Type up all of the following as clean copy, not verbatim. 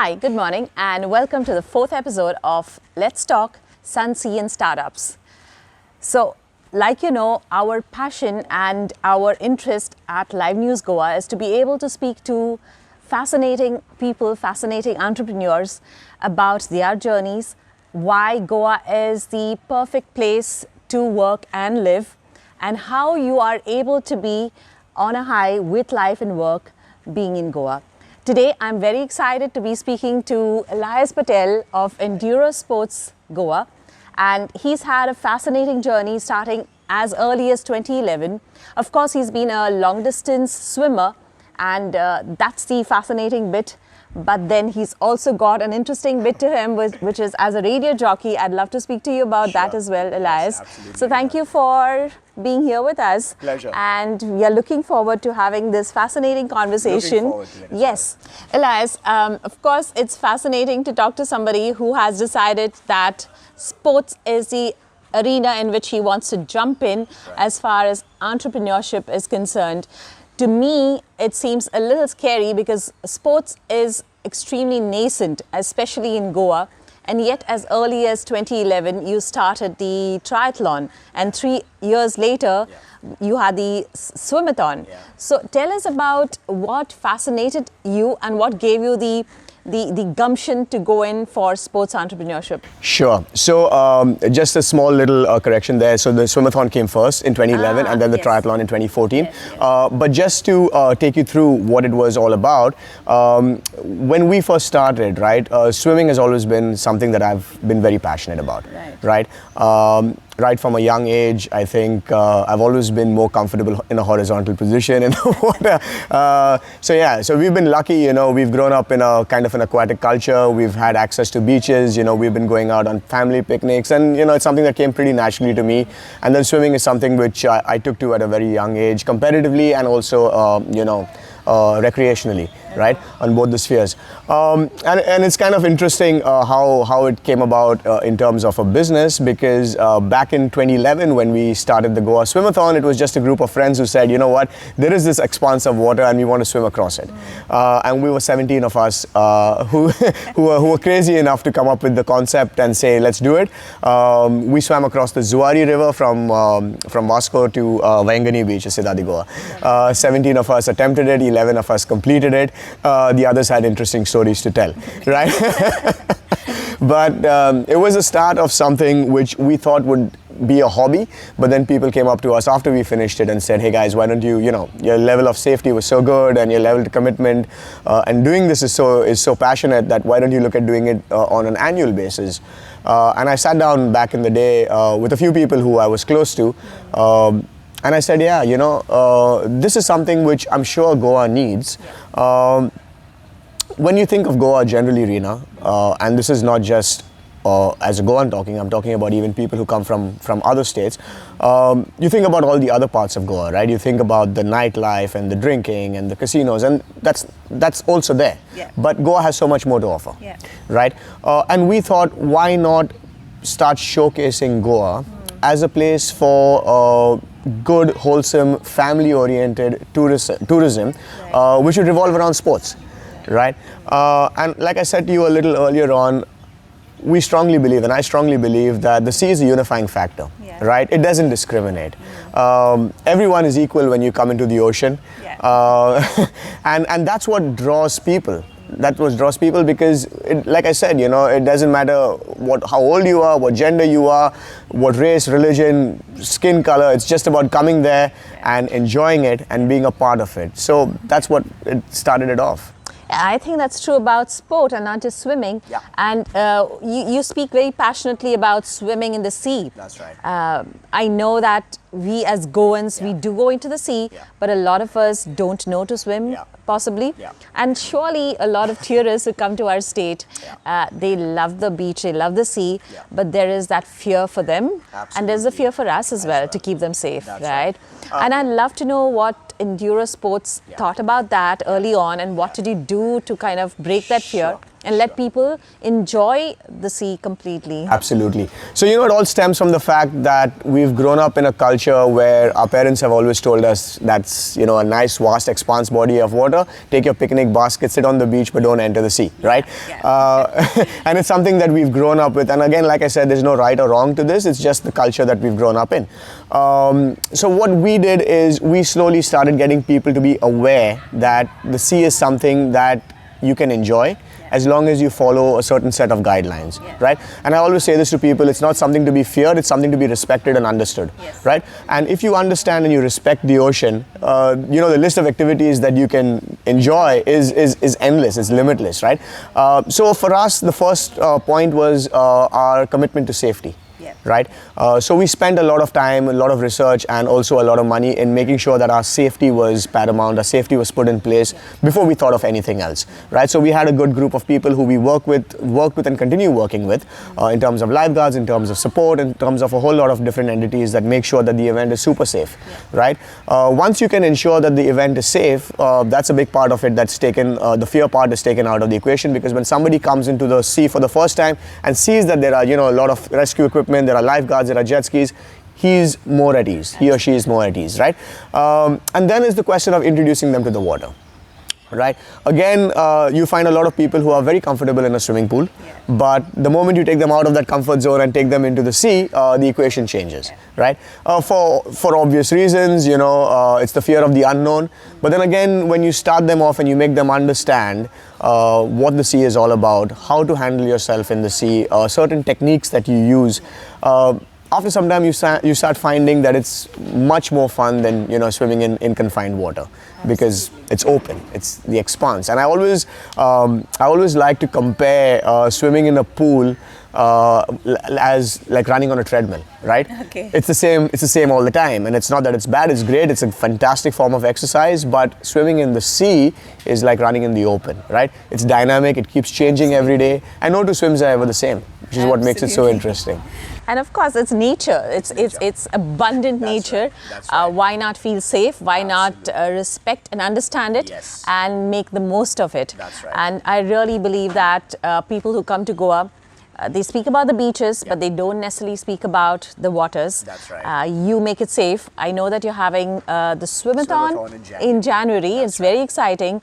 Hi, good morning and welcome to the fourth episode of Let's Talk Sun, Sea and Startups. So, like you know, our passion and our interest at Live News Goa is to be able to speak to fascinating people, fascinating entrepreneurs about their journeys, why Goa is the perfect place to work and live, and how you are able to be on a high with life and work being in Goa. Today, I'm very excited to be speaking to Elias Patel of Enduro Sports Goa, and he's had a fascinating journey starting as early as 2011. Of course, he's been a long-distance swimmer, and that's the fascinating bit. But then he's also got an interesting bit to him, which is as a radio jockey. I'd love to speak to you about that as well, Elias. Yes, so thank you for being here with us. Pleasure. And we are looking forward to having this fascinating conversation. Looking forward to it. Yes. Elias, of course, it's fascinating to talk to somebody who has decided that sports is the arena in which he wants to jump in as far as entrepreneurship is concerned. To me, it seems a little scary because sports is extremely nascent, especially in Goa. And yet, as early as 2011, you started the triathlon. And 3 years later, you had the Swimathon. So tell us about what fascinated you and what gave you the gumption to go in for sports entrepreneurship. Sure. So just a small little correction there. So the Swimathon came first in 2011 and then the triathlon in 2014. But just to take you through what it was all about, when we first started, right, swimming has always been something that I've been very passionate about, right? Right from a young age, I think I've always been more comfortable in a horizontal position in the water. So we've been lucky, you know, we've grown up in a kind of an aquatic culture. We've had access to beaches, you know, we've been going out on family picnics, and, you know, it's something that came pretty naturally to me. And then swimming is something which I took to at a very young age, competitively and also, recreationally, right, on both the spheres. And it's kind of interesting how it came about in terms of a business, because back in 2011 when we started the Goa Swimathon, it was just a group of friends who said, you know what, there is this expanse of water and we want to swim across it. And we were 17 of us who were crazy enough to come up with the concept and say, let's do it. We swam across the Zuari River from Vasco to Vayangani Beach, Siddhadi, Goa. 17 of us attempted it, 11 of us completed it. The others had interesting stories to tell, right? But it was the start of something which we thought would be a hobby, but then people came up to us after we finished it and said, hey guys, why don't you, your level of safety was so good and your level of commitment and doing this is so passionate that why don't you look at doing it on an annual basis? And I sat down back in the day with a few people who I was close to, and I said, yeah, this is something which I'm sure Goa needs. When you think of Goa generally, Rina, and this is not just as a Goan talking, I'm talking about even people who come from other states, you think about all the other parts of Goa, right? You think about the nightlife and the drinking and the casinos, and that's also there. But Goa has so much more to offer, right? And we thought, why not start showcasing Goa as a place for good, wholesome, family-oriented tourism, which would revolve around sports, right? And like I said to you a little earlier on, we strongly believe, and I strongly believe, that the sea is a unifying factor, right? It doesn't discriminate. Everyone is equal when you come into the ocean, and that's what draws people. Because, like I said, it doesn't matter how old you are, what gender you are, what race, religion, skin color. It's just about coming there and enjoying it and being a part of it. So that's what started it off. I think that's true about sport and not just swimming. And you speak very passionately about swimming in the sea. That's right. I know that we as Goans, we do go into the sea, but a lot of us don't know to swim, possibly. And surely a lot of tourists who come to our state, they love the beach, they love the sea, but there is that fear for them. And there's a feer for us as well to keep them safe, right? And I'd love to know what Enduro Sports thought about that early on, and what did you do to kind of break that fear and let people enjoy the sea completely. Absolutely. So, it all stems from the fact that we've grown up in a culture where our parents have always told us that's, a nice, vast, expanse body of water. Take your picnic basket, sit on the beach, but don't enter the sea, right? And it's something that we've grown up with. And again, like I said, there's no right or wrong to this. It's just the culture that we've grown up in. So what we did is we slowly started getting people to be aware that the sea is something that you can enjoy as long as you follow a certain set of guidelines, right? And I always say this to people, it's not something to be feared, it's something to be respected and understood, right? And if you understand and you respect the ocean, the list of activities that you can enjoy is endless, it's limitless, right? So for us, the first point was our commitment to safety. Right? So we spent a lot of time, a lot of research, and also a lot of money in making sure that our safety was paramount, our safety was put in place before we thought of anything else, right? So we had a good group of people who we worked with and continue working with in terms of lifeguards, in terms of support, in terms of a whole lot of different entities that make sure that the event is super safe, right? Once you can ensure that the event is safe, that's a big part of it that's taken, the fear part is taken out of the equation, because when somebody comes into the sea for the first time and sees that there are, a lot of rescue equipment, there are lifeguards, there are jet skis, he's more at ease, he or she is more at ease, right? And then is the question of introducing them to the water, right? Again, you find a lot of people who are very comfortable in a swimming pool, but the moment you take them out of that comfort zone and take them into the sea, the equation changes, right? For obvious reasons, it's the fear of the unknown. But then again, when you start them off and you make them understand what the sea is all about, how to handle yourself in the sea, certain techniques that you use, after some time you start finding that it's much more fun than swimming in confined water. Because it's open, it's the expanse. And I always like to compare swimming in a pool as like running on a treadmill, right? Okay. It's the same all the time, and it's not that it's bad, it's great, it's a fantastic form of exercise, but swimming in the sea is like running in the open, right? It's dynamic, it keeps changing every day, and no two swims are ever the same, which is what makes it so interesting. And of course, it's nature. It's abundant nature. Right. That's right. Why not feel safe? Why Absolutely. not respect and understand it and make the most of it? That's right. And I really believe that people who come to Goa, they speak about the beaches, but they don't necessarily speak about the waters. That's right. You make it safe. I know that you're having the Swimathon in January. It's very exciting.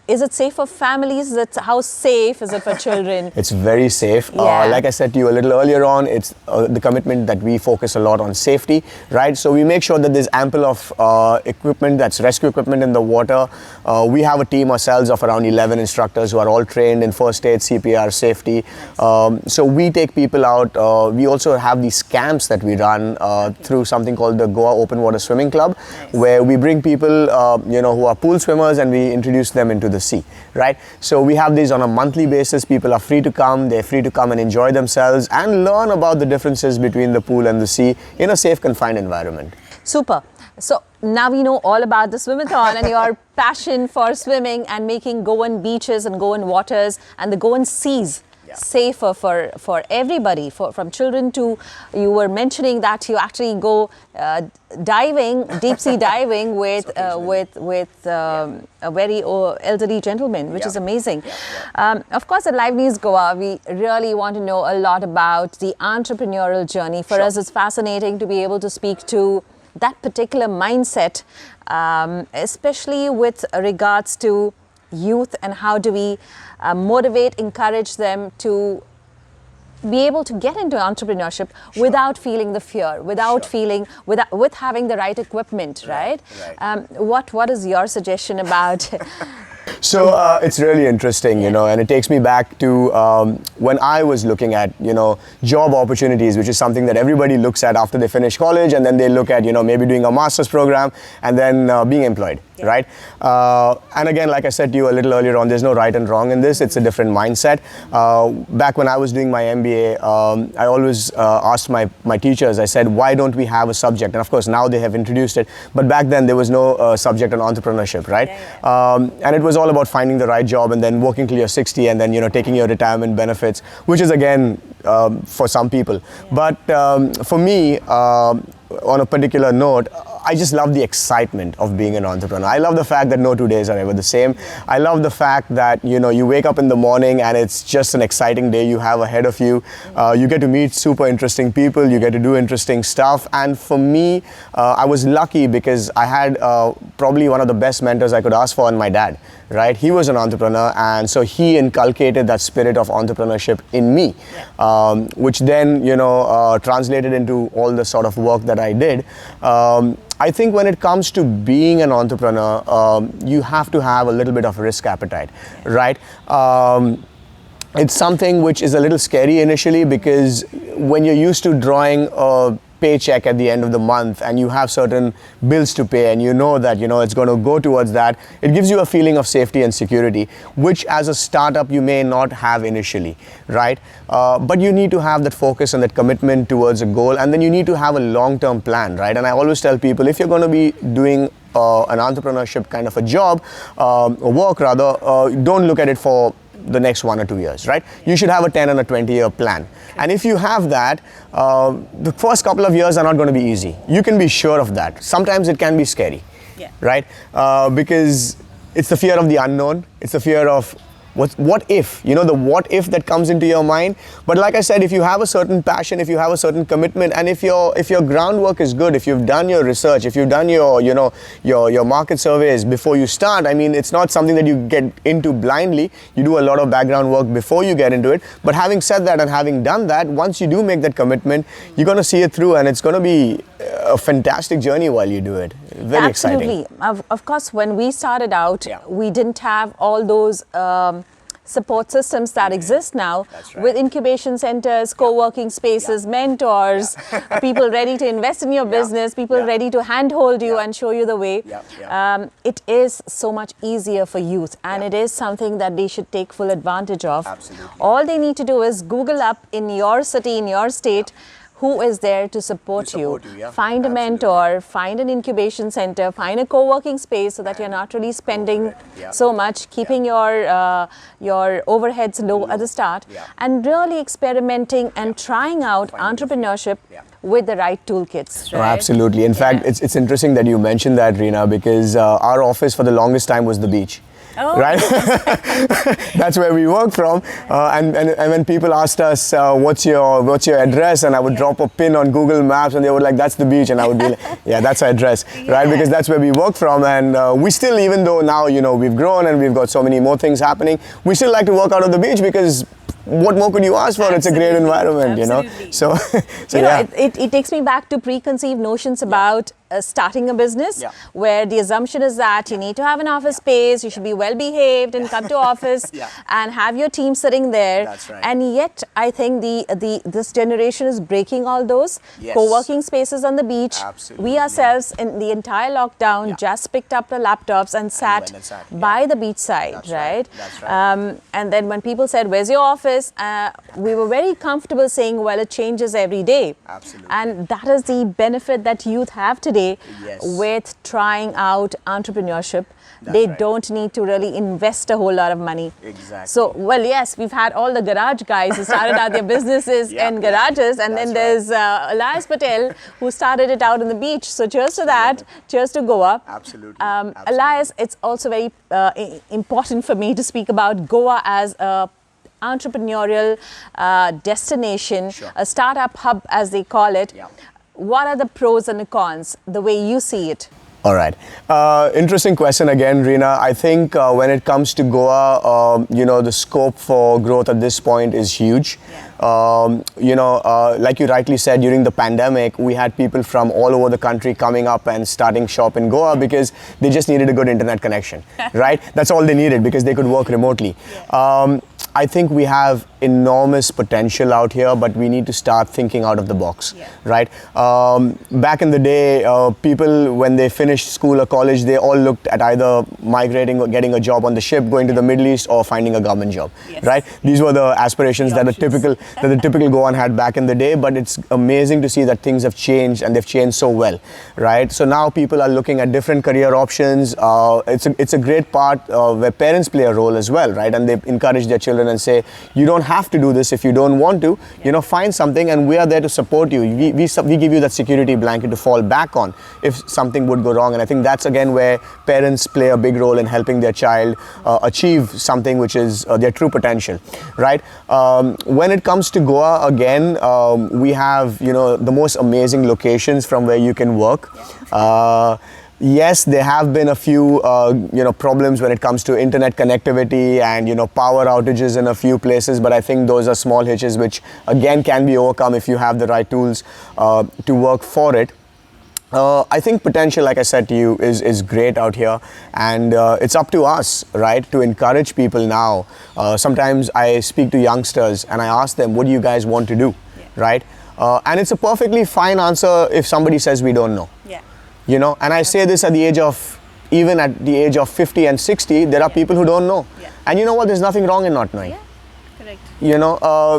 Is it safe for families? How safe is it for children? It's very safe. Yeah. Like I said to you a little earlier on, it's the commitment that we focus a lot on safety, right? So we make sure that there's ample of equipment, that's rescue equipment in the water. We have a team ourselves of around 11 instructors who are all trained in first aid, CPR, safety. So we take people out. We also have these camps that we run through something called the Goa Open Water Swimming Club, where we bring people who are pool swimmers and we introduce them into the sea, right? So we have these on a monthly basis. People are free to come. They're free to come and enjoy themselves and learn about the differences between the pool and the sea in a safe, confined environment. Super. So now we know all about the Swimathon and your passion for swimming and making Goan beaches and Goan waters and the Goan seas safer for everybody, from children to, you were mentioning that you actually go diving, deep sea diving with a very elderly gentleman, which is amazing. Of course, at Live News Goa, we really want to know a lot about the entrepreneurial journey. For us, it's fascinating to be able to speak to that particular mindset, especially with regards to youth, and how do we motivate, encourage them to be able to get into entrepreneurship without feeling the fear, without feeling, with having the right equipment, right? What is your suggestion about? So it's really interesting, and it takes me back to when I was looking at, job opportunities, which is something that everybody looks at after they finish college, and then they look at, maybe doing a master's program and then being employed, right? And again, like I said to you a little earlier on, there's no right and wrong in this. It's a different mindset. Back when I was doing my MBA, I always asked my teachers, I said, why don't we have a subject? And of course, now they have introduced it. But back then, there was no subject on entrepreneurship, right? And it was all about finding the right job and then working till you're 60 and then, taking your retirement benefits, which is again, for some people. But for me, on a particular note, I just love the excitement of being an entrepreneur. I love the fact that no 2 days are ever the same. I love the fact that, you know, you wake up in the morning and it's just an exciting day you have ahead of you. You get to meet super interesting people, you get to do interesting stuff. And for me, I was lucky because I had probably one of the best mentors I could ask for, and my dad, right? He was an entrepreneur, and so he inculcated that spirit of entrepreneurship in me, which then, you know, translated into all the sort of work that I did. I think when it comes to being an entrepreneur, you have to have a little bit of risk appetite, right? It's something which is a little scary initially, because when you're used to drawing a paycheck at the end of the month and you have certain bills to pay and you know that, you know, it's going to go towards that, it gives you a feeling of safety and security, which as a startup you may not have initially, right? But you need to have that focus and that commitment towards a goal, and then you need to have a long-term plan, right? And I always tell people, if you're going to be doing an entrepreneurship kind of a job, or work rather, don't look at it for the next 1 or 2 years, right? You should have a 10 and a 20-year plan. And if you have that, the first couple of years are not going to be easy. You can be sure of that. Sometimes it can be scary, right? Because it's the fear of the unknown. It's the fear of what if, you know, the what if that comes into your mind. But like I said, if you have a certain passion, if you have a certain commitment, and if your groundwork is good, if you've done your research, if you've done your, you know, your market surveys before you start, I mean, it's not something that you get into blindly. You do a lot of background work before you get into it. But having said that and having done that, once you do make that commitment, you're going to see it through, and it's going to be a fantastic journey while you do it. Very exciting. Absolutely. Of course, when we started out, we didn't have all those support systems that exist now, with incubation centers, co-working spaces, mentors, people ready to invest in your business, people ready to handhold you and show you the way. It is so much easier for youth, and it is something that they should take full advantage of. Absolutely. All they need to do is Google up in your city, in your state, who is there to support you. Find a mentor, find an incubation center, find a co-working space, so that you're not really spending so much, keeping your overheads low at the start, and really experimenting and trying out entrepreneurship with the right toolkits. Right? Oh, absolutely. In fact, it's interesting that you mentioned that, Rina, because our office for the longest time was the beach. Right? That's where we work from. And when people asked us, what's your address? And I would drop a pin on Google Maps, and they were like, that's the beach. And I would be like, yeah, that's our address, right? Because that's where we work from. And we still, even though now, you know, we've grown and we've got so many more things happening, we still like to work out of the beach, because what more could you ask for? Absolutely. It's a great environment, you know. So you know, it takes me back to preconceived notions about starting a business, where the assumption is that you need to have an office space, you should be well behaved and come to office and have your team sitting there. That's right. And yet I think this generation is breaking all those co-working spaces on the beach. Absolutely. We ourselves in the entire lockdown just picked up the laptops and sat by the beach side. That's right? That's right. And then when people said, where's your office? We were very comfortable saying, well, it changes every day. Absolutely. And that is the benefit that youth have today with trying out entrepreneurship. They don't need to really invest a whole lot of money. Exactly. So, well, yes, we've had all the garage guys who started out their businesses in garages, and then there's Elias Patel, who started it out on the beach. So cheers to that. Cheers to Goa. Absolutely. Elias, it's also very important for me to speak about Goa as a entrepreneurial destination, a startup hub as they call it. What are the pros and the cons, the way you see it? All right. Interesting question again, Rina. I think when it comes to Goa, you know, the scope for growth at this point is huge. You know, like you rightly said, during the pandemic, we had people from all over the country coming up and starting shop in Goa because they just needed a good internet connection, right? That's all they needed, because they could work remotely. I think we have enormous potential out here, but we need to start thinking out of the box, right? Back in the day, people, when they finished school or college, they all looked at either migrating or getting a job on the ship, going to the Middle East, or finding a government job, right? These were the aspirations that a typical, that the typical Goan had back in the day, but it's amazing to see that things have changed and they've changed so well, right? So now people are looking at different career options. It's a great part where parents play a role as well, right? And they encourage their children and say, you don't have to do this if you don't want to, you know, find something and we are there to support you. We give you that security blanket to fall back on if something would go wrong. And I think that's again where parents play a big role in helping their child achieve something which is their true potential, right? When it comes to Goa, again, we have, you know, the most amazing locations from where you can work. Yes, there have been a few, you know, problems when it comes to internet connectivity and, you know, power outages in a few places. But I think those are small hitches which, again, can be overcome if you have the right tools to work for it. I think potential, like I said to you, is great out here, and it's up to us, right, to encourage people now. Sometimes I speak to youngsters and I ask them, what do you guys want to do, right? And it's a perfectly fine answer if somebody says we don't know. You know, and I say this at the age of, even at the age of 50 and 60, there are people who don't know. And you know what, there's nothing wrong in not knowing. You know,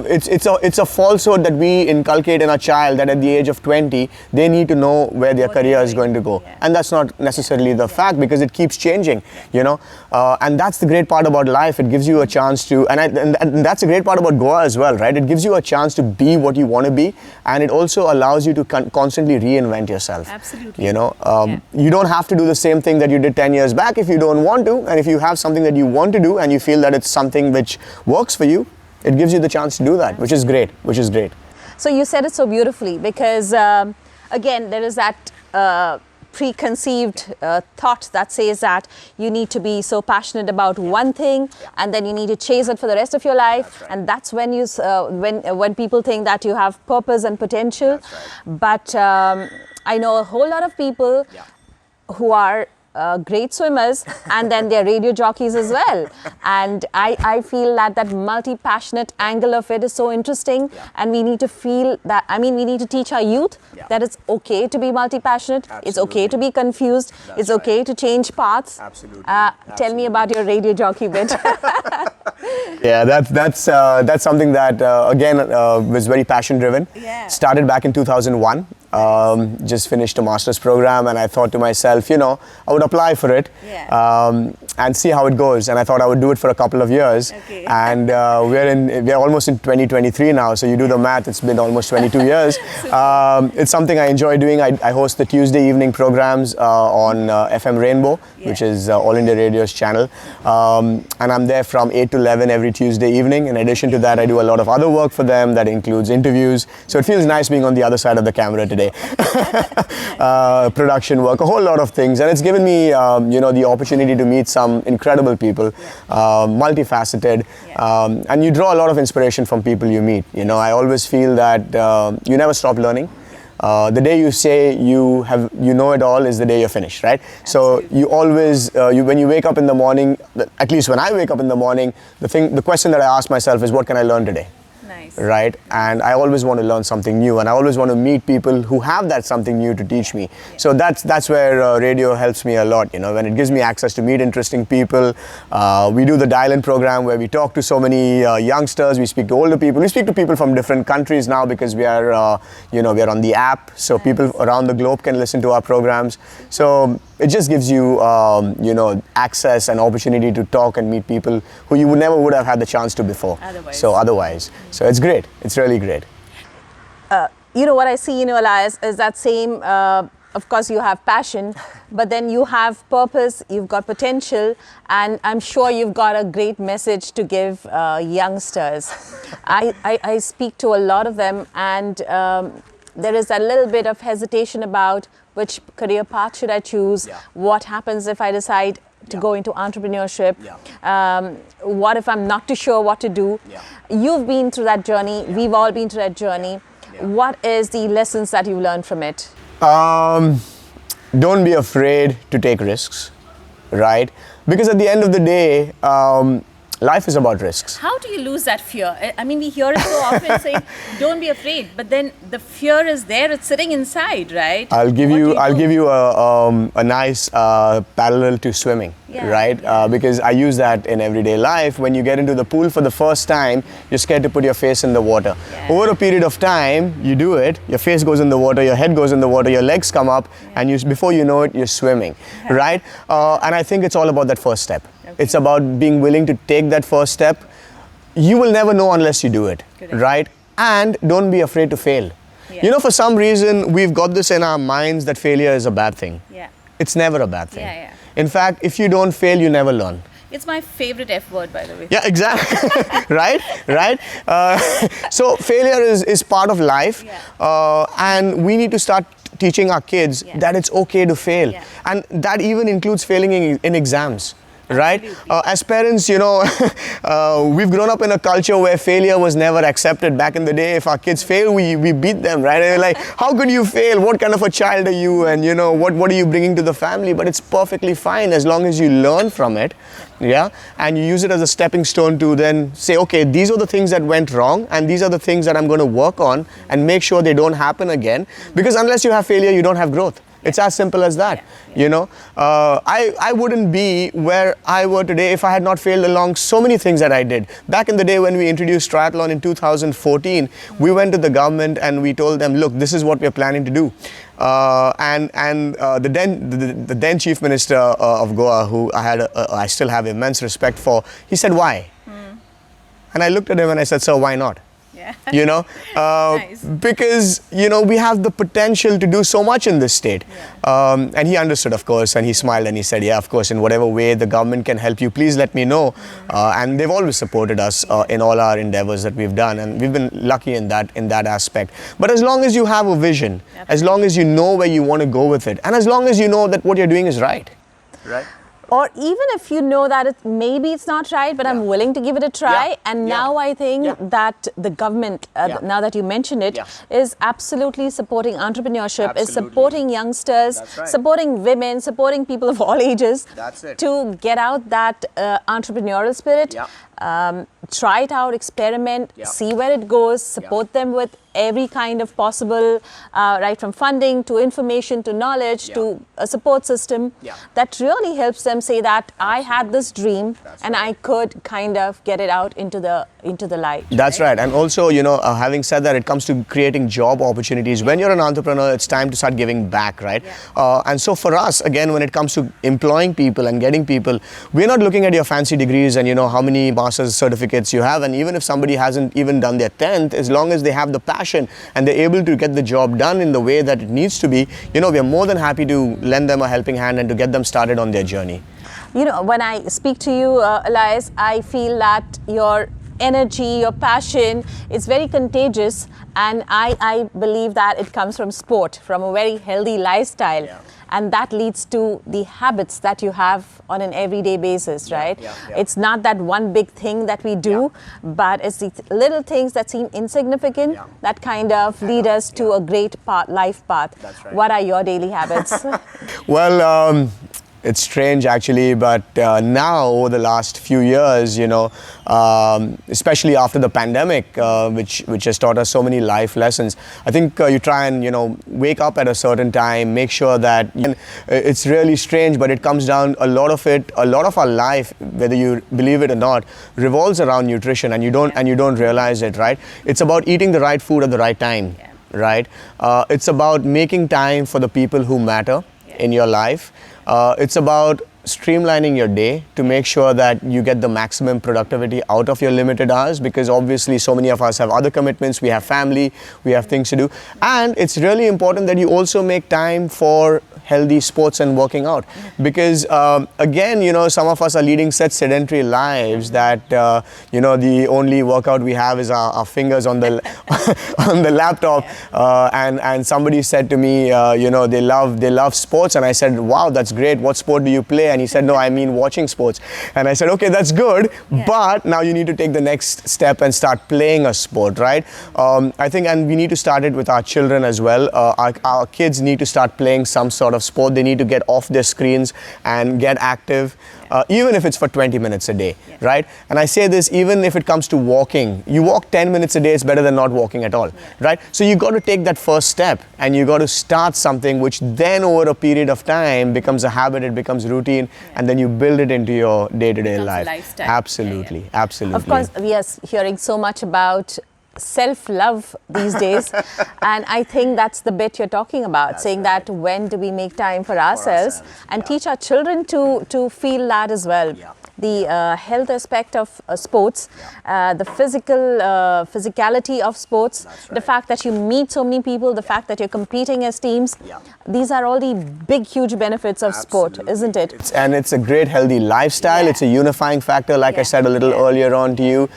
it's a falsehood that we inculcate in a child that at the age of 20, they need to know where their career is going to go. And that's not necessarily the fact, because it keeps changing, you know. And that's the great part about life. It gives you a chance to, and that's a great part about Goa as well, right? It gives you a chance to be what you want to be, and it also allows you to constantly reinvent yourself. Absolutely. You know, you don't have to do the same thing that you did 10 years back if you don't want to, and if you have something that you want to do and you feel that it's something which works for you, it gives you the chance to do that, which is great, So you said it so beautifully, because again, there is that preconceived thought that says that you need to be so passionate about one thing and then you need to chase it for the rest of your life. And that's when you when people think that you have purpose and potential. But I know a whole lot of people who are great swimmers and then they're radio jockeys as well, and I feel that multi-passionate angle of it is so interesting, and we need to feel that, I mean, we need to teach our youth that it's okay to be multi-passionate, it's okay to be confused, it's okay to change paths. Tell me about your radio jockey bit. Yeah, that's something that again was very passion driven. Started back in 2001. Just finished a master's program, and I thought to myself, you know, I would apply for it and see how it goes. And I thought I would do it for a couple of years. And we're almost in 2023 now, so you do the math, it's been almost 22 years. It's something I enjoy doing. I host the Tuesday evening programs on FM Rainbow, which is All India Radio's channel. And I'm there from 8 to 11 every Tuesday evening. In addition to that, I do a lot of other work for them that includes interviews. So it feels nice being on the other side of the camera today. Production work, a whole lot of things, and it's given me you know, the opportunity to meet some incredible people, multifaceted, and you draw a lot of inspiration from people you meet. You know, I always feel that you never stop learning. The day you say you know it all is the day you're finished, right? So you always, when you wake up in the morning, at least when I wake up in the morning, the question that I ask myself is, what can I learn today? Right, and I always want to learn something new, and I always want to meet people who have that something new to teach me. So that's where radio helps me a lot. You know, when it gives me access to meet interesting people. We do the dial-in program where we talk to so many youngsters. We speak to older people. We speak to people from different countries now because we are, you know, we are on the app, so people around the globe can listen to our programs. So it just gives you, you know, access and opportunity to talk and meet people who you never would have had the chance to before. So it's great. It's really great. You know, what I see in you, Elias, is that same, of course, you have passion, but then you have purpose, you've got potential, and I'm sure you've got a great message to give youngsters. I speak to a lot of them, and there is a little bit of hesitation about which career path should I choose, what happens if I decide to go into entrepreneurship, what if I'm not too sure what to do. You've been through that journey, we've all been through that journey. What is the lessons that you learned from it? Don't be afraid to take risks, right? Because at the end of the day, life is about risks. How do you lose that fear? I mean, we hear it so often saying, don't be afraid, but then the fear is there, it's sitting inside, right? I'll give you a nice parallel to swimming. right? Because I use that in everyday life. When you get into the pool for the first time, you're scared to put your face in the water. Over a period of time, you do it, your face goes in the water, your head goes in the water, your legs come up, and before you know it, you're swimming, right? And I think it's all about that first step. It's about being willing to take that first step. You will never know unless you do it, right? And don't be afraid to fail. You know, for some reason, we've got this in our minds that failure is a bad thing. It's never a bad thing. In fact, if you don't fail, you never learn. It's my favorite F word, by the way. Yeah, exactly. right. So failure is part of life, and we need to start teaching our kids that it's okay to fail, and that even includes failing in exams. Right? As parents, you know, we've grown up in a culture where failure was never accepted. Back in the day, if our kids fail, we beat them, right? And they're like, how could you fail? What kind of a child are you? And, you know, what are you bringing to the family? But it's perfectly fine as long as you learn from it, and you use it as a stepping stone to then say, okay, these are the things that went wrong, and these are the things that I'm going to work on and make sure they don't happen again. Because unless you have failure, you don't have growth. It's as simple as that, you know. I wouldn't be where I were today if I had not failed along so many things that I did. Back in the day when we introduced triathlon in 2014, we went to the government and we told them, look, this is what we're planning to do. The then Chief Minister of Goa, who I still have immense respect for, he said, why? And I looked at him and I said, sir, why not? You know, nice. Because, you know, we have the potential to do so much in this state. And he understood, of course, and he smiled and he said, yeah, of course, in whatever way the government can help you, please let me know. And they've always supported us in all our endeavors that we've done. And we've been lucky in that aspect. But as long as you have a vision, as long as you know where you want to go with it, and as long as you know that what you're doing is right. Or even if you know that maybe it's not right, but I'm willing to give it a try. And now I think that the government, now that you mentioned it, is absolutely supporting entrepreneurship, is supporting youngsters, supporting women, supporting people of all ages to get out that entrepreneurial spirit. Try it out, experiment, see where it goes, support them with every kind of possible, right from funding to information to knowledge to a support system that really helps them say that I had this dream and I could kind of get it out into the light. That's right. And also, you know, having said that, it comes to creating job opportunities. When you're an entrepreneur, it's time to start giving back, right? And so for us, again, when it comes to employing people and getting people, we're not looking at your fancy degrees and, you know, how many master's certificates you have. And even if somebody hasn't even done their 10th, as long as they have the passion and they're able to get the job done in the way that it needs to be, you know, we're more than happy to lend them a helping hand and to get them started on their journey. You know, when I speak to you, Elias, I feel that your energy, your passion is very contagious, and I believe that it comes from sport, from a very healthy lifestyle. And that leads to the habits that you have on an everyday basis, right? It's not that one big thing that we do, but it's the little things that seem insignificant that kind of lead us to a great life path. What are your daily habits? Well, it's strange actually, but now over the last few years, you know, especially after the pandemic, which has taught us so many life lessons, I think you try and, you know, wake up at a certain time, make sure that it's really strange, but it comes down, a lot of our life, whether you believe it or not, revolves around nutrition, and you don't realize it, right? It's about eating the right food at the right time, right? It's about making time for the people who matter in your life. It's about streamlining your day to make sure that you get the maximum productivity out of your limited hours, because obviously so many of us have other commitments, we have family, we have things to do. And it's really important that you also make time for healthy sports and working out, because again, you know, some of us are leading such sedentary lives that you know, the only workout we have is our fingers on the on the laptop. And somebody said to me, you know, they love sports, and I said, wow, that's great, what sport do you play? And he said, no, I mean watching sports. And I said, okay, that's good, but now you need to take the next step and start playing a sport, right? I think, and we need to start it with our children as well. Our kids need to start playing some sort of of sport, they need to get off their screens and get active, even if it's for 20 minutes a day, right? And I say this even if it comes to walking. You walk 10 minutes a day, it's better than not walking at all, right? So you got to take that first step, and you got to start something which then over a period of time becomes a habit, it becomes routine, and then you build it into your day-to-day life. Absolutely, absolutely. Of course, we are hearing so much about self-love these days, and I think that's the bit you're talking about, saying that when do we make time for ourselves and teach our children to feel that as well. The health aspect of sports, the physicality of sports, the fact that you meet so many people, the fact that you're competing as teams, these are all the big, huge benefits of sport, isn't it? And it's a great, healthy lifestyle. It's a unifying factor, like I said a little earlier on to you.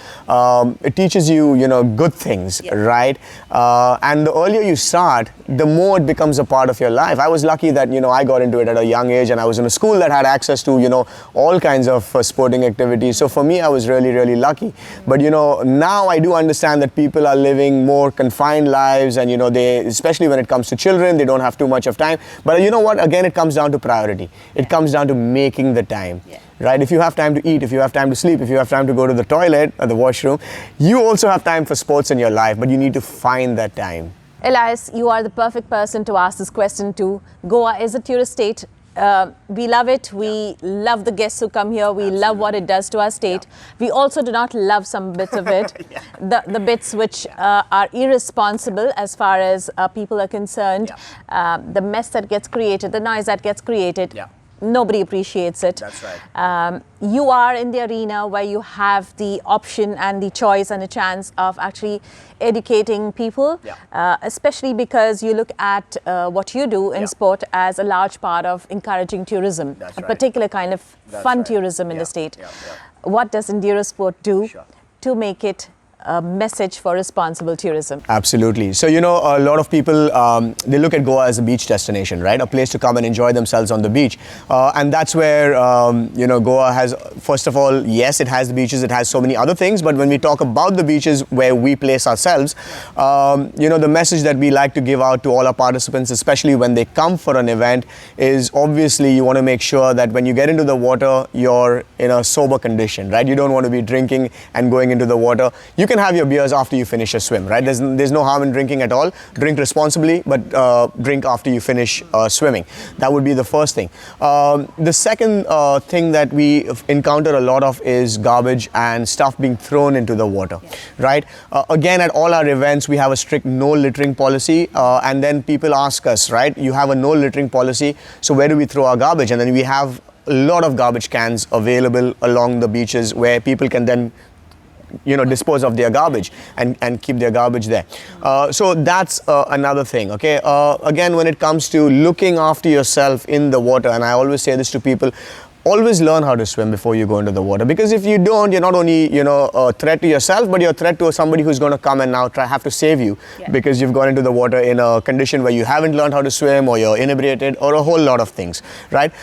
It teaches you, good things, right? And the earlier you start, the more it becomes a part of your life. I was lucky that, I got into it at a young age, and I was in a school that had access to, all kinds of sporting activities. So for me, I was really, really lucky. But, now I do understand that people are living more confined lives, and, they, especially when it comes to children, they don't have too much of time. But you know what? Again, it comes down to priority. It comes down to making the time. Right? If you have time to eat, if you have time to sleep, if you have time to go to the toilet or the washroom, you also have time for sports in your life, but you need to find that time. Elias, you are the perfect person to ask this question to. Goa is a tourist state. We love it. We love the guests who come here. We love what it does to our state. We also do not love some bits of it, the bits which are irresponsible as far as people are concerned, the mess that gets created, the noise that gets created. Nobody appreciates it. That's right. You are in the arena where you have the option and the choice and a chance of actually educating people, especially because you look at what you do in sport as a large part of encouraging tourism, a particular kind of fun tourism in the state. What does Enduro Sport do to make it a message for responsible tourism? Absolutely. So, a lot of people, they look at Goa as a beach destination, right? A place to come and enjoy themselves on the beach. And that's where, Goa has, first of all, yes, it has the beaches, it has so many other things. But when we talk about the beaches where we place ourselves, the message that we like to give out to all our participants, especially when they come for an event, is obviously you want to make sure that when you get into the water, you're in a sober condition, right? You don't want to be drinking and going into the water. You can have your beers after you finish a swim, right? There's no harm in drinking at all. Drink responsibly, but drink after you finish swimming. That would be the first thing. The second thing that we encounter a lot of is garbage and stuff being thrown into the water, right? Again, at all our events, we have a strict no littering policy, and then people ask us, right? You have a no littering policy, so where do we throw our garbage? And then we have a lot of garbage cans available along the beaches where people can then dispose of their garbage and keep their garbage there. So that's another thing, okay? Again, when it comes to looking after yourself in the water, and I always say this to people, always learn how to swim before you go into the water, because if you don't, you're not only a threat to yourself, but you're a threat to somebody who's going to come and now have to save you because you've gone into the water in a condition where you haven't learned how to swim, or you're inebriated, or a whole lot of things, right?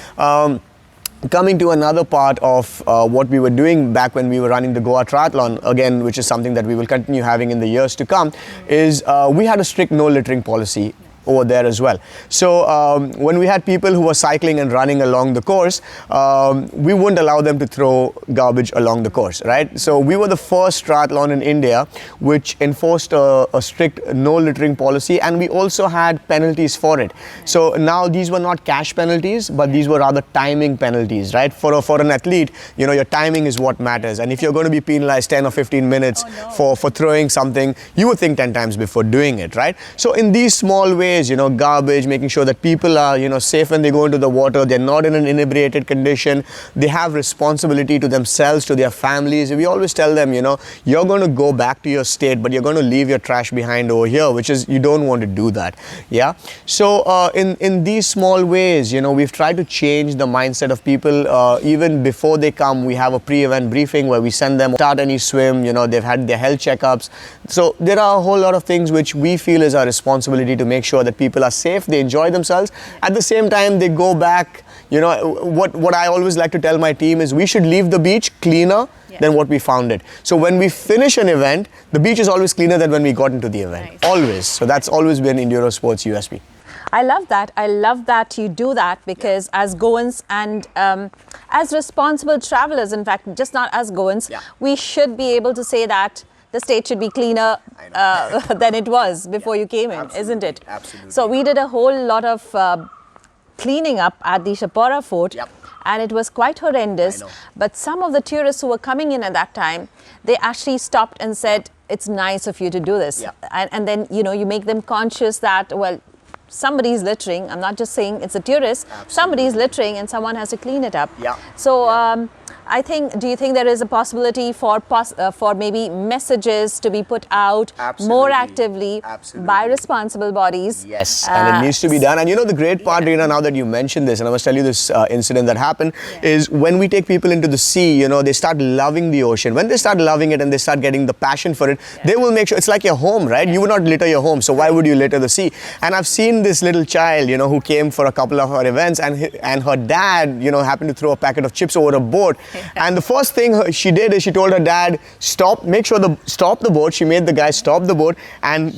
Coming to another part of what we were doing back when we were running the Goa Triathlon, again, which is something that we will continue having in the years to come, is we had a strict no littering policy over there as well. So when we had people who were cycling and running along the course, we wouldn't allow them to throw garbage along the course, right? So we were the first triathlon in India which enforced a strict no littering policy, and we also had penalties for it. So now these were not cash penalties, but these were rather timing penalties, right? For an athlete, your timing is what matters. And if you're going to be penalized 10 or 15 minutes for throwing something, you would think 10 times before doing it, right? So in these small ways, garbage, making sure that people are, safe when they go into the water, they're not in an inebriated condition, they have responsibility to themselves, to their families. We always tell them, you're going to go back to your state, but you're going to leave your trash behind over here, which is, you don't want to do that. Yeah. So in these small ways, we've tried to change the mindset of people. Even before they come, we have a pre-event briefing where we send them start any swim, they've had their health checkups. So there are a whole lot of things which we feel is our responsibility to make sure that people are safe, they enjoy themselves. At the same time, they go back. What I always like to tell my team is we should leave the beach cleaner than what we found it. So when we finish an event, the beach is always cleaner than when we got into the event. Always. So that's always been Enduro Sports USP. I love that. I love that you do that because as Goans and as responsible travelers, in fact, just not as Goans, we should be able to say that the state should be cleaner than it was before you came in, isn't it? Absolutely. So we did a whole lot of cleaning up at the Shapora Fort. And it was quite horrendous. But some of the tourists who were coming in at that time, they actually stopped and said, it's nice of you to do this. And then, you know, you make them conscious that, well, somebody's littering. I'm not just saying it's a tourist. Somebody's littering and someone has to clean it up. So I think, do you think there is a possibility for maybe messages to be put out more actively by responsible bodies? Yes, and it needs to be done. And you know, the great part, Rina, now that you mentioned this, and I must tell you this incident that happened, is when we take people into the sea, you know, they start loving the ocean. When they start loving it and they start getting the passion for it, they will make sure, it's like your home, right? You would not litter your home, so why would you litter the sea? And I've seen this little child, you know, who came for a couple of our events, and her dad, you know, happened to throw a packet of chips over a boat. And the first thing she did is she told her dad, stop the boat. She made the guy stop the boat and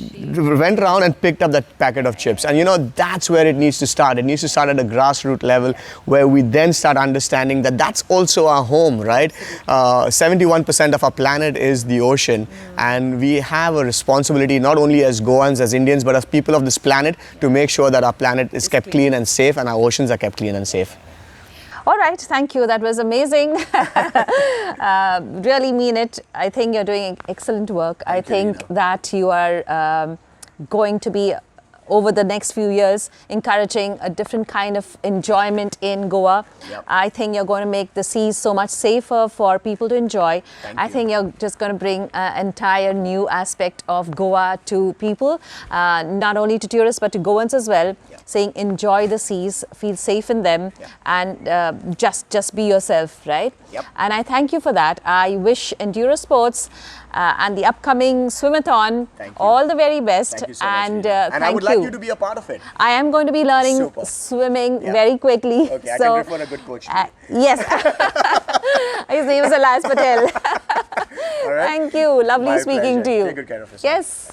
went around and picked up that packet of chips. And you know, that's where it needs to start. It needs to start at a grassroots level where we then start understanding that that's also our home, right? 71% of our planet is the ocean. And we have a responsibility not only as Goans, as Indians, but as people of this planet to make sure that our planet is kept clean and safe and our oceans are kept clean and safe. All right, thank you. That was amazing. Really mean it. I think you're doing excellent work. I think that you are going to be, over the next few years, encouraging a different kind of enjoyment in Goa. I think you're going to make the seas so much safer for people to enjoy. I think you're just going to bring an entire new aspect of Goa to people, not only to tourists but to Goans as well, saying enjoy the seas, feel safe in them, and just be yourself, right? And I thank you for that. I wish Enduro Sports and the upcoming Swimathon all the very best. Thank you so and much, and I would like you to be a part of it. I am going to be learning swimming very quickly. Okay, so, I can refer a good coach to you. Yes. His name is Elias Patel. All right. Thank you. Lovely My speaking pleasure. to you. Take good care of yourself. Yes.